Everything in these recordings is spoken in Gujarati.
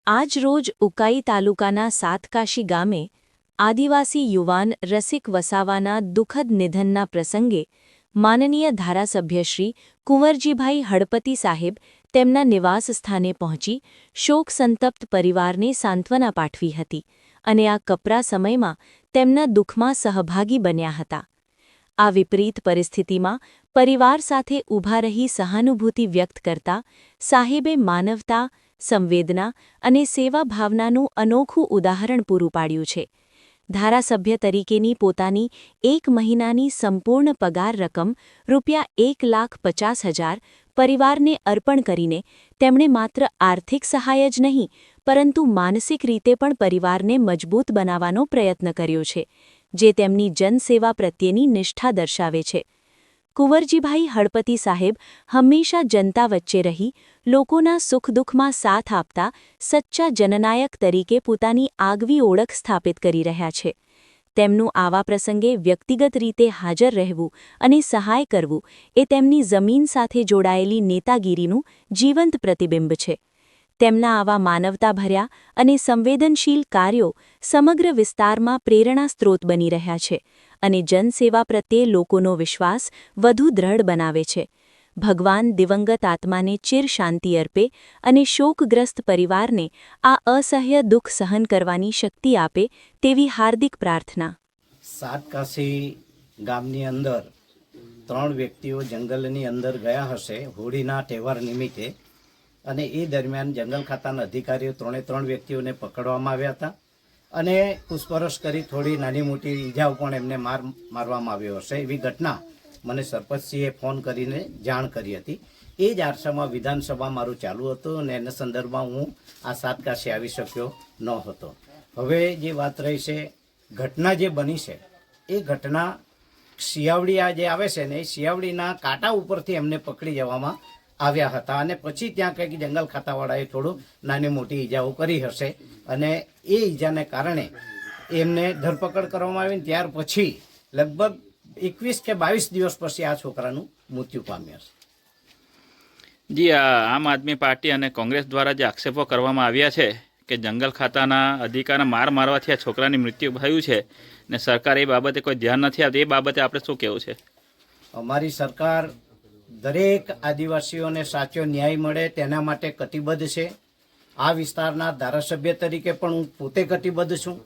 આજ રોજ ઉકાઈ તાલુકાના સાતકાશી ગામે આદિવાસી યુવાન રસિક વસાવાના દુઃખદ નિધનના પ્રસંગે માનનીય ધારાસભ્ય શ્રી કુંવરજીભાઈ હળપતિ સાહેબ તેમના નિવાસ સ્થાને પહોંચી શોકસંતપ્ત પરિવારને સાંત્વના પાઠવી હતી અને આ કપરા સમયમાં તેમના દુઃખમાં સહભાગી બન્યા હતા। આ વિપરીત પરિસ્થિતિમાં પરિવાર સાથે ઊભા રહી સહાનુભૂતિ વ્યક્ત કરતા સાહેબે માનવતા, સંવેદના અને સેવા ભાવનાનું અનોખું ઉદાહરણ પૂરું પાડ્યું છે। ધારાસભ્ય તરીકેની પોતાની 1 મહિનાની સંપૂર્ણ પગાર રકમ ₹1,50,000 પરિવારને અર્પણ કરીને તેમણે માત્ર આર્થિક સહાય જ નહીં પરંતુ માનસિક રીતે પણ પરિવારને મજબૂત બનાવવાનો પ્રયત્ન કર્યો છે, જે તેમની જનસેવા પ્રત્યેની નિષ્ઠા દર્શાવે છે। કુંવરજીભાઈ હળપતિ સાહેબ હંમેશા જનતા વચ્ચે રહી લોકોના સુખ-દુઃખમાં સાથ આપતા સચ્ચા જનનાયક તરીકે પોતાની આગવી ઓળખ સ્થાપિત કરી રહ્યા છે। તેમનું આવા પ્રસંગે વ્યક્તિગત રીતે હાજર રહેવું અને સહાય કરવું એ તેમની જમીન સાથે જોડાયેલી નેતાગીરીનું જીવંત પ્રતિબિંબ છે। તેમના આવા માનવતાભર્યા અને સંવેદનશીલ કાર્યો સમગ્ર વિસ્તારમાં પ્રેરણા સ્ત્રોત બની રહ્યા છે અને જનસેવા પ્રત્યે લોકોનો વિશ્વાસ વધુ દ્રઢ બનાવે છે। ભગવાન દિવંગત આત્માને ચિર શાંતિ અર્પે અને શોકગ્રસ્ત પરિવારને આ અસહ્ય દુઃખ સહન કરવાની શક્તિ આપે તેવી હાર્દિક પ્રાર્થના। સાતકાશી ગામની અંદર 3 વ્યક્તિઓ જંગલની અંદર ગયા હશે હોળીના તહેવાર નિમિત્તે અને એ દરમિયાન જંગલ ખાતાના અધિકારીઓ 3 વ્યક્તિઓને પકડવામાં આવ્યા હતા અને પૂછપરછ કરી થોડી નાની મોટી ઈજાઓ પણ એમને મારવામાં આવ્યો હશે એવી ઘટના મને સરપંચશ્રીએ ફોન કરીને જાણ કરી હતી। એ જ આરસામાં વિધાનસભા મારું ચાલુ હતું અને એના સંદર્ભમાં હું આ સાતકાશી આવી શક્યો ન હતો। હવે જે વાત રહી છે ઘટના જે બની છે એ ઘટના શિયાવડી જે આવે છે ને એ શિયાવડીના કાંટા ઉપરથી એમને પકડી જવામાં આવ્યા હતા અને પછી ત્યાં કંઈક જંગલ ખાતાવાળાએ થોડું નાની મોટી ઈજાઓ કરી હશે અને એ ઈજાને કારણે એમને ધરપકડ કરવામાં આવી ત્યાર પછી લગભગ 21 કે 22 દિવસ પછી આ છોકરાનું મૃત્યુ પામ્યું છે। જી, આમ આદમી પાર્ટી અને કોંગ્રેસ દ્વારા જે આક્ષેપો કરવામાં આવ્યા છે કે જંગલ ખાતાના અધિકારીને મારવાથી આ છોકરાની મૃત્યુ થયું છે ને સરકાર એ બાબતે કોઈ ધ્યાન નથી આપતી, એ બાબતે આપણે શું કહેવું છે? અમારી સરકાર દરેક આદિવાસીઓને સાચો ન્યાય મળે તેના માટે કટિબદ્ધ છે। આ વિસ્તારના ધારાસભ્ય તરીકે પણ હું પોતે કટિબદ્ધ છું।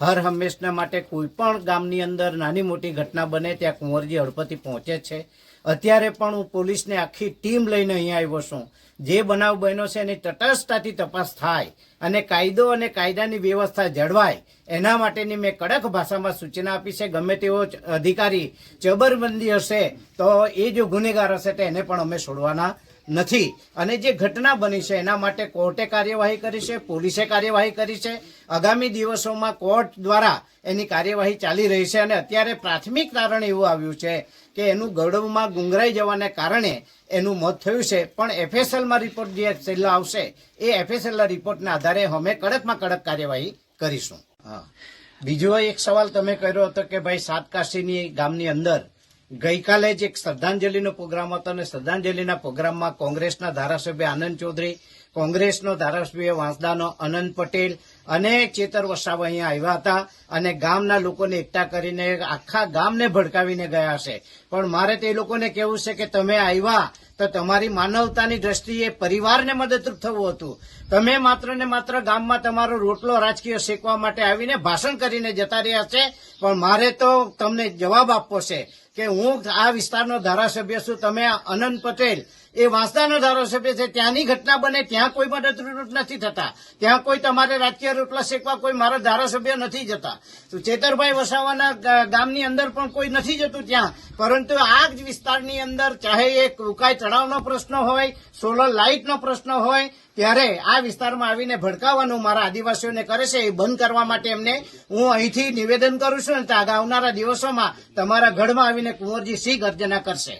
હર હંમેશના માટે કોઈ પણ ગામની અંદર નાની મોટી ઘટના બને ત્યાં કુંવરજી હળપતિ પહોંચે છે। અત્યારે પણ હું પોલીસને આખી ટીમ લઈને અહીંયા આવ્યો છું। જે બનાવ બન્યો છે એની તટસ્થતાથી તપાસ થાય અને કાયદો અને કાયદાની વ્યવસ્થા જળવાય એના માટેની મેં કડક ભાષામાં સૂચના આપી છે। ગમે તેવો અધિકારી જબરબંધી હશે તો એ જો ગુનેગાર હશે તો એને પણ અમે છોડવાના નથી અને જે ઘટના બની છે એના માટે કોર્ટે કાર્યવાહી કરી છે, પોલીસે કાર્યવાહી કરી છે। આગામી દિવસોમાં કોર્ટ દ્વારા એની કાર્યવાહી ચાલી રહી છે અને અત્યારે પ્રાથમિક તારણ એવું આવ્યું છે કે એનું ગળમાં ગુંગરાઈ જવાને કારણે એનું મોત થયું છે। પણ એફએસએલમાં રિપોર્ટ જે છેલ્લો આવશે એ એફએસએલના રિપોર્ટના આધારે અમે કડકમાં કડક કાર્યવાહી કરીશું। હા, બીજો એક સવાલ તમે કર્યો હતો કે ભાઈ સાતકાશીની ગામની અંદર ગઈકાલે જ એક શ્રદ્ધાંજલિનો પ્રોગ્રામ હતો અને શ્રદ્ધાંજલિના પ્રોગ્રામમાં કોંગ્રેસના ધારાસભ્ય આનંદ ચૌધરી, કોંગ્રેસનો ધારાસભ્ય વાંસદાનો અનંત પટેલ અને ચેતર વસાવા અહીંયા આવ્યા હતા અને ગામના લોકોને એકઠા કરીને આખા ગામને ભડકાવીને ગયા છે। પણ મારે તે લોકોને કહેવું છે કે તમે આવ્યા તો તમારી માનવતાની દ્રષ્ટિએ પરિવારને મદદરૂપ થવું હતું। તમે માત્ર ને માત્ર ગામમાં તમારો રોટલો રાજકીય શેકવા માટે આવીને ભાષણ કરીને જતા રહ્યા છે। પણ મારે તો તમને જવાબ આપવો છે કે હું આ વિસ્તારનો ધારાસભ્ય છું, તમે અનંત પટેલ એ વાંસદાનો ધારાસભ્ય છે, ત્યાંની ઘટના બને ત્યાં કોઈ મદદરૂપ નથી થતા, ત્યાં કોઈ તમારે રાજકીય રોટલા શેકવા કોઈ મારા ધારાસભ્ય નથી જતા। તો ચેતરભાઈ વસાવાના ગામની અંદર પણ કોઈ નથી જતું ત્યાં, પરંતુ આ જ વિસ્તારની અંદર ચાહે એ ઉકાઈ તળાવનો પ્રશ્ન હોય, સોલર લાઇટનો પ્રશ્ન હોય, ત્યારે આ વિસ્તારમાં આવીને ભડકાવવાનું મારા આદિવાસીઓને કરે છે એ બંધ કરવા માટે એમને હું અહીંથી નિવેદન કરું છું અને આવનારા દિવસોમાં તમારા ગઢમાં આવીને કુંવરજી સિંહ ગર્જના કરશે।